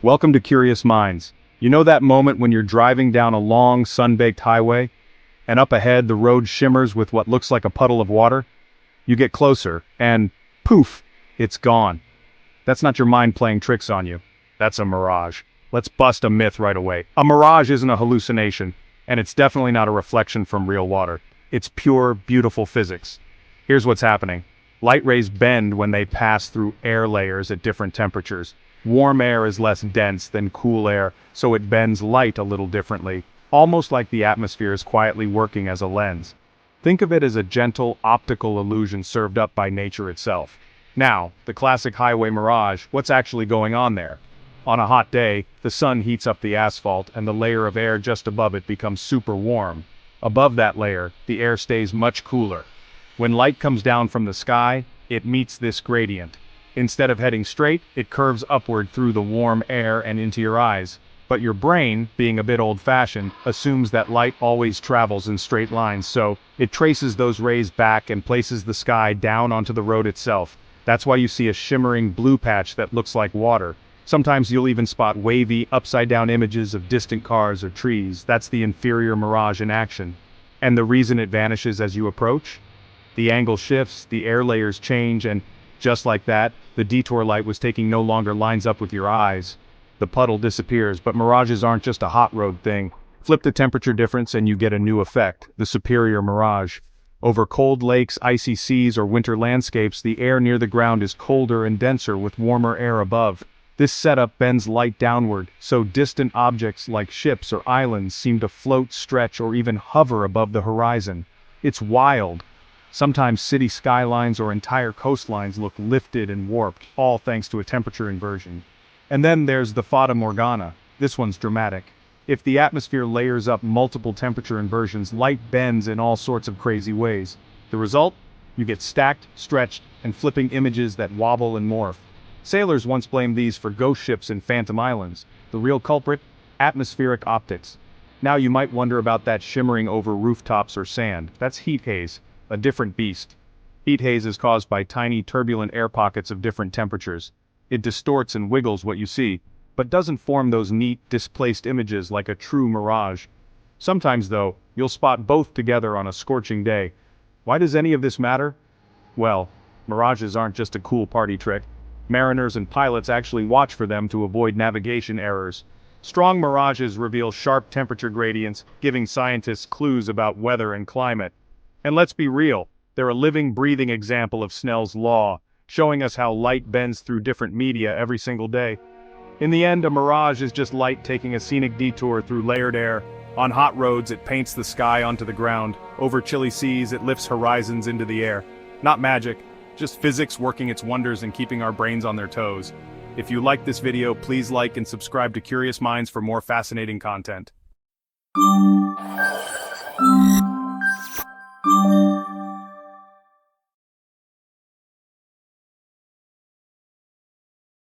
Welcome to Curious Minds. You know that moment when you're driving down a long, sun-baked highway, and up ahead the road shimmers with what looks like a puddle of water? You get closer, and poof, it's gone. That's not your mind playing tricks on you. That's a mirage. Let's bust a myth right away. A mirage isn't a hallucination, and it's definitely not a reflection from real water. It's pure, beautiful physics. Here's what's happening. Light rays bend when they pass through air layers at different temperatures. Warm air is less dense than cool air, so it bends light a little differently, almost like the atmosphere is quietly working as a lens. Think of it as a gentle, optical illusion served up by nature itself. Now, the classic highway mirage, what's actually going on there? On a hot day, the sun heats up the asphalt and the layer of air just above it becomes super warm. Above that layer, the air stays much cooler. When light comes down from the sky, it meets this gradient. Instead of heading straight, it curves upward through the warm air and into your eyes. But your brain, being a bit old-fashioned, assumes that light always travels in straight lines, so it traces those rays back and places the sky down onto the road itself. That's why you see a shimmering blue patch that looks like water. Sometimes you'll even spot wavy, upside-down images of distant cars or trees. That's the inferior mirage in action. And the reason it vanishes as you approach? The angle shifts, the air layers change, and just like that, the detour light was taking no longer lines up with your eyes. The puddle disappears, but mirages aren't just a hot road thing. Flip the temperature difference and you get a new effect, the superior mirage. Over cold lakes, icy seas, or winter landscapes, the air near the ground is colder and denser with warmer air above. This setup bends light downward, so distant objects like ships or islands seem to float, stretch, or even hover above the horizon. It's wild. Sometimes city skylines or entire coastlines look lifted and warped, all thanks to a temperature inversion. And then there's the Fata Morgana. This one's dramatic. If the atmosphere layers up multiple temperature inversions, light bends in all sorts of crazy ways. The result? You get stacked, stretched, and flipping images that wobble and morph. Sailors once blamed these for ghost ships and phantom islands. The real culprit? Atmospheric optics. Now you might wonder about that shimmering over rooftops or sand. That's heat haze. A different beast. Heat haze is caused by tiny turbulent air pockets of different temperatures. It distorts and wiggles what you see, but doesn't form those neat, displaced images like a true mirage. Sometimes though, you'll spot both together on a scorching day. Why does any of this matter? Well, mirages aren't just a cool party trick. Mariners and pilots actually watch for them to avoid navigation errors. Strong mirages reveal sharp temperature gradients, giving scientists clues about weather and climate. And let's be real, they're a living, breathing example of Snell's law, showing us how light bends through different media every single day. In the end, a mirage is just light taking a scenic detour through layered air. On hot roads, it paints the sky onto the ground. Over chilly seas, it lifts horizons into the air. Not magic, just physics working its wonders and keeping our brains on their toes. If you liked this video, please like and subscribe to Curious Minds for more fascinating content.